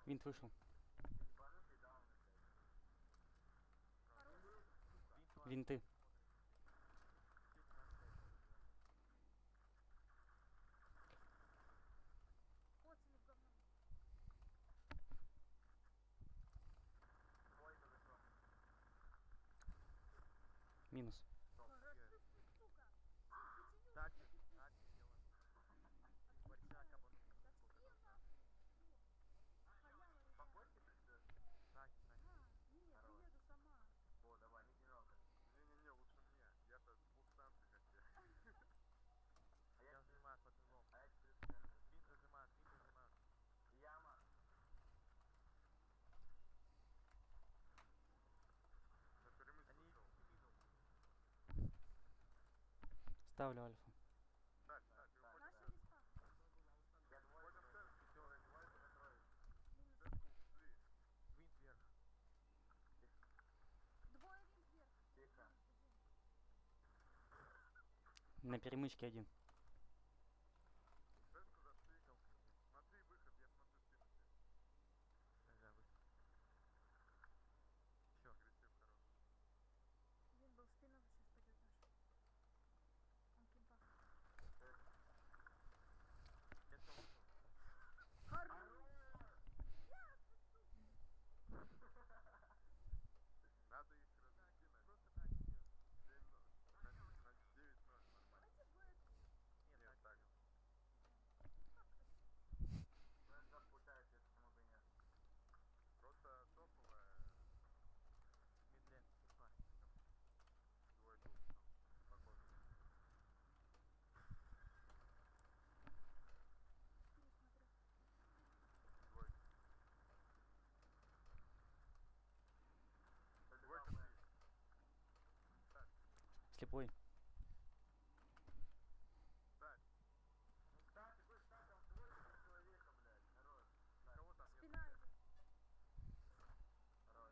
Винт вышел. Винты. Минус. О, давай, не генералка. Не-не-не, лучше мне. Я-то с двух станций как я. А я зажимаю под углом. А я через центр. Вин зажимает, вин зажимает. Яма. На перемычку Они ушел. мидл. Ставлю альфа. Ставь, его Так, хочешь? так. Я двое Понял, строюсь. ставь. Двое строюсь. Цепку ушли. Вин вверх. Двое винт вверх. Тихо. На перемычке один. Цепку зашли. Щелкай мне. Смотри выход, я смотрю спину тебе. Ага, выход. Чё? Агрессив хорош. Винт был в спину, сейчас пойдет наш. Он кимпа. Это ушел. Надо их развести на Просто так сделал. 7-0. На 9-0 нормально. Давайте бэк. Нет, Нет, так. сделал. Ну, это получается, почему бы и нет. Просто топовая Мидлен, кипа. двойка ушел. Походу. Пересмотрю. Двойка. Двойка Побежал, стоит. Ставь, Слепой. ставь. Ну, ставь, какой ставь, там всего лишь человека, блядь. Хорош. Кого там нет? Спина идет. Хорош.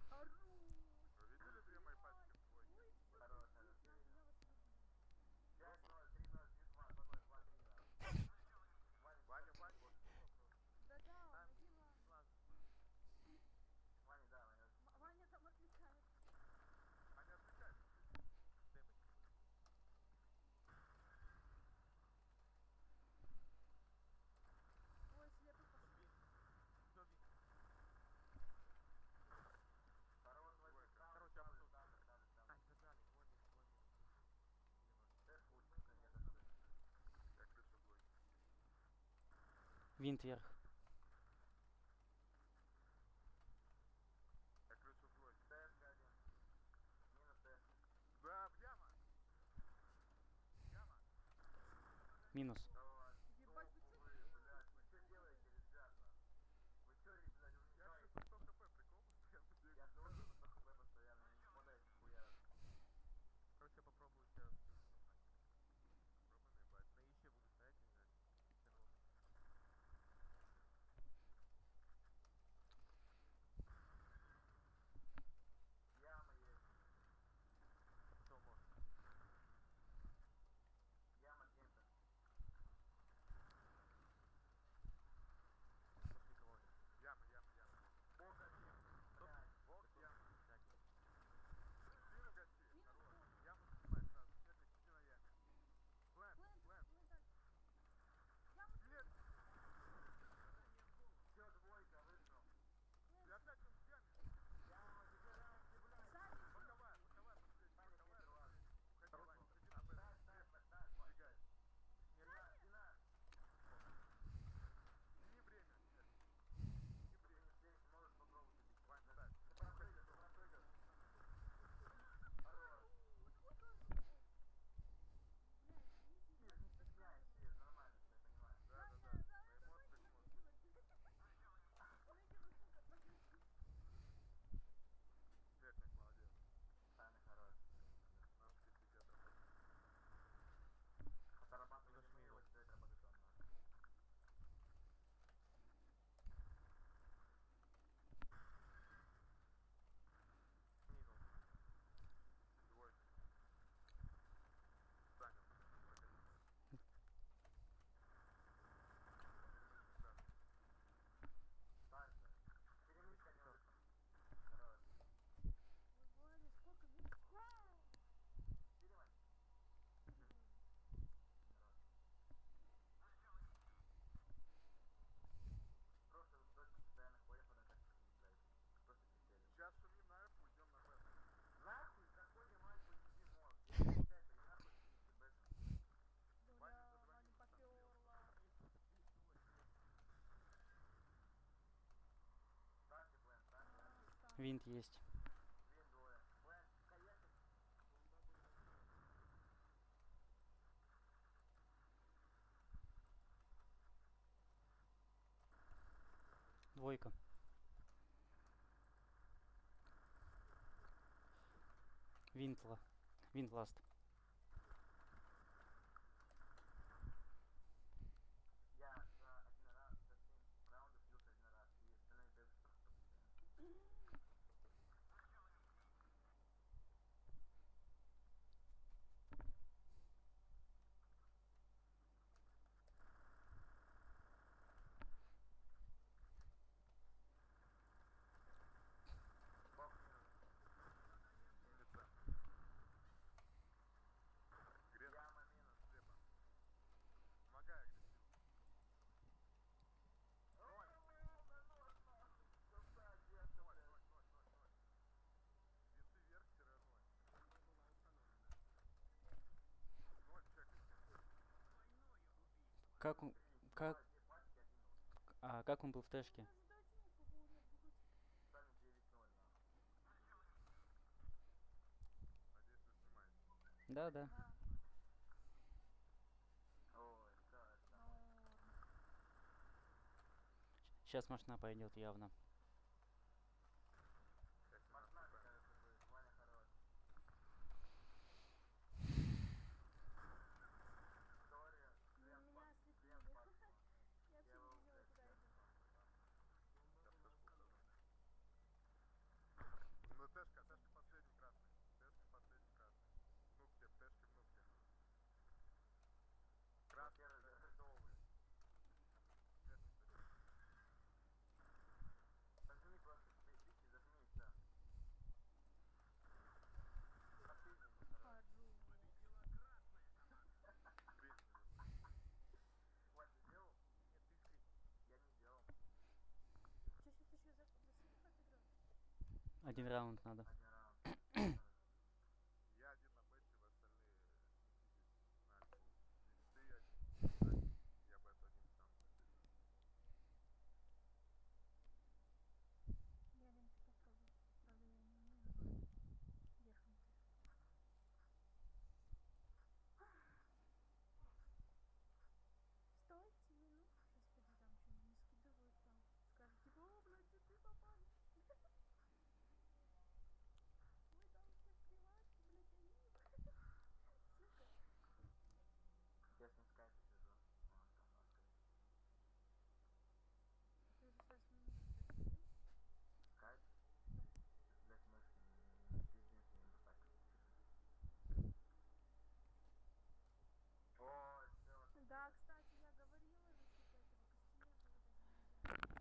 Минус спина. Вы видели две мои пачки в двойке? Ой, всё, Хорош, пиздец, хорош, нахуй, видно. я вас люблю. 5-0, 3-0, 3-2, 2-0, 2-3, нахуй. Ваня, Ваня, вот что просто. Да-да, Там один Ваня. глазу. Ваня, да, Ваня. Ваня там отвлекает. Аня, отвлекай. Дэмэдж будет. Ой, слепый пошел. Вин. Всё, вин. Хорош, возьми, Короче, ставлю, обошел. ставлю. Ай, зажали. Двое минус, двое минус. Или ноль. Цепку учится, нет, это. Я крышу двойки. Винт вверх. Я крышу двойки. ТСК один. Минус Т. Да, в яма. Яма. Минус. Давай. Ебать, вы Топу чё вы, делаете? блядь, вы что делаете, ребята? Вы что, блядь, Я унижаете? что 100 хп, прикол, постоянно бегаю. Я тоже на 100 хп постоянно, не попадаю нихуя. Короче, я попробую сейчас сломать. Пробуй наебать. На еще буду стоять и ждать. Все равно. Яма есть. Что может? Яма кента. Винт есть. Вин двое. Бен, конечно. Двойка. Винтла. Винт ласт. Я за 7 раундов слился 1 раз, и остальные даже просто постоянно. Бог минус. Умница. Грен. Яма минус. Слепо. Помогай агрессивно. Ноль. Да ноль нахуй. Красавчик, я Ноль, блядь. ноль, ноль, ноль, ноль. Винты вверх, тире ноль. Ноль, чекайте. Как он... Как... Две пачки, 1-0. Как он был в Там тэшке? даже доченьку был нет бухать. Сами 9-0 нахуй. Надеюсь, вы снимаете. Да. Да. Ой, что это? Норм. Сейчас машина пойдет явно. Я 17 Машина, правильно. кажется, будет. Ваня хорош. Сори, Ну, Глен меня спас. ослепили. Глен спас его. Я Я вообще его, не видела, блядь, куда Глен иду. спас. Я в тэшку ухожу. Ну, тэшка последний красный. Тэшка последний красный. Внуки, тэшки внуки. Красный, Во-первых, тэшка. закольцовывали. Лестница. Зажми просто, пичи, зажми и все. Последний был хорош. Хожу. Скрин завис. Вань, ты сделал? Нет, ты скрин. Я не сделал. Че, сейчас еще за сейф отыграл? 1 раунд надо. 1 раунд. Я один на бете, вы остальные неситесь на альфу. Ты один. Я бету один сам. Я винты попробую. Правда, я не умею. Верхом ты. Стойте минутку, сейчас пойду там что-нибудь не скидывают там. Скажут, типа, о, блядь, ты попали. Вы там все в приватке, блядь, они. Сука. Я с ним в скайпе сижу. Он там на скайпе. Ты сейчас запустил? Скайп? Да. Блять, мы ж не пиздим с ним, так тихо. Ой, все. Да, кстати, я говорила насчет этого костенега, вот даже нельзя.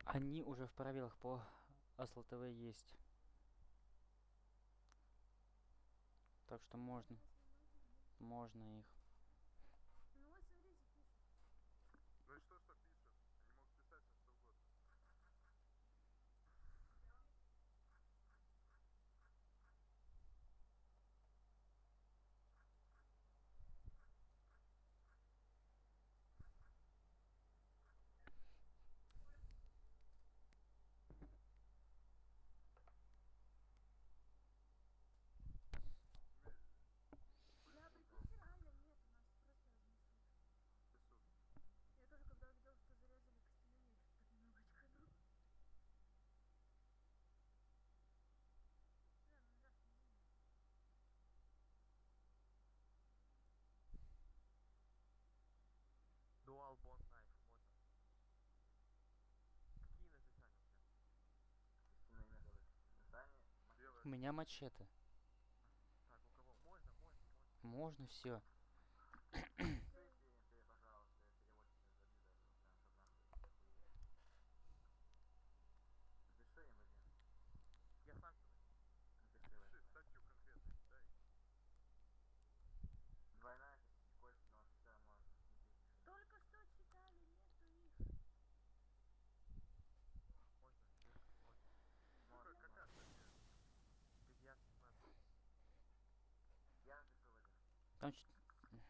Они уже в правилах по Асл ТВ есть. Так что можно. Если многие, блин. Можно их. Ну вот смотрите, пишут. Ну и что пишут? Они могут писать все что угодно. Да, прикиньте, реально нет, у нас просто разнесут. Пишут. Я тоже, когда увидела, что зарезали костенега, я что-то так немного очканула. Да, ну завтра не знаю. Дуал бон найф, можно. Какие ножи, Саня, у тебя? Костяные металлы. Сами, Белая. У меня мачете. Так, у кого? Можно. Можно все. напишите, пожалуйста, перевод сейчас забью даже, прям, чтоб нахуй охуеть. Напиши им один. Я сам что напишу. Напиши, Пиши Вань. статью конкретно, дай. Двойная кость, но все можно. Не пиши. Только что читали, нету их. Можно, Ирка, можно. Можно, Какая можно. статья? Бедьян 17. Я напишу в один.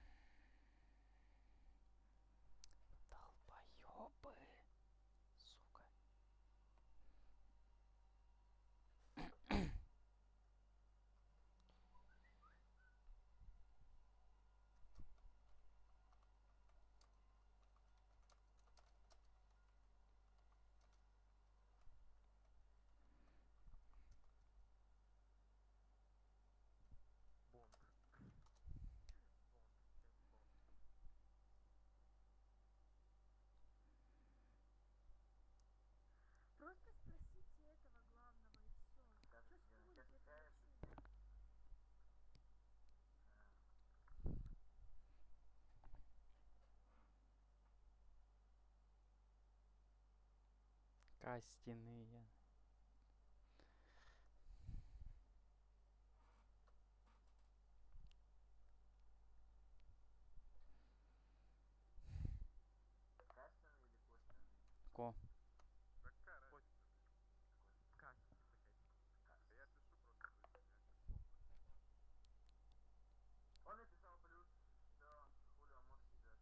Там долбоёбы. Сука. Костяные. Кастин или Костин? Ко. Какая разница? Касть, типа, дядь. Да я пишу просто быстро, у меня сейчас плохо. Он написал плюс, все, Хулио мозг идет.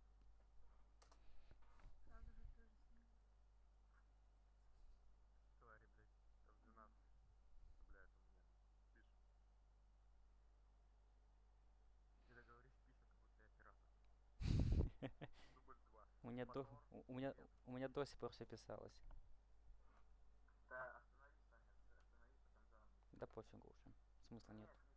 Сразу же тоже сниму. Сори, блядь. Я в 12. Блядь, у меня. Пишем. Ты так говоришь, пишем, как будто я оператор. Дубль 2. У меня до, Мотор, у меня, привет. у меня до сих пор все писалось. Да, остановись, Саня, остановись, потом заново. Да пофигу уже. Смысла нет. Нет,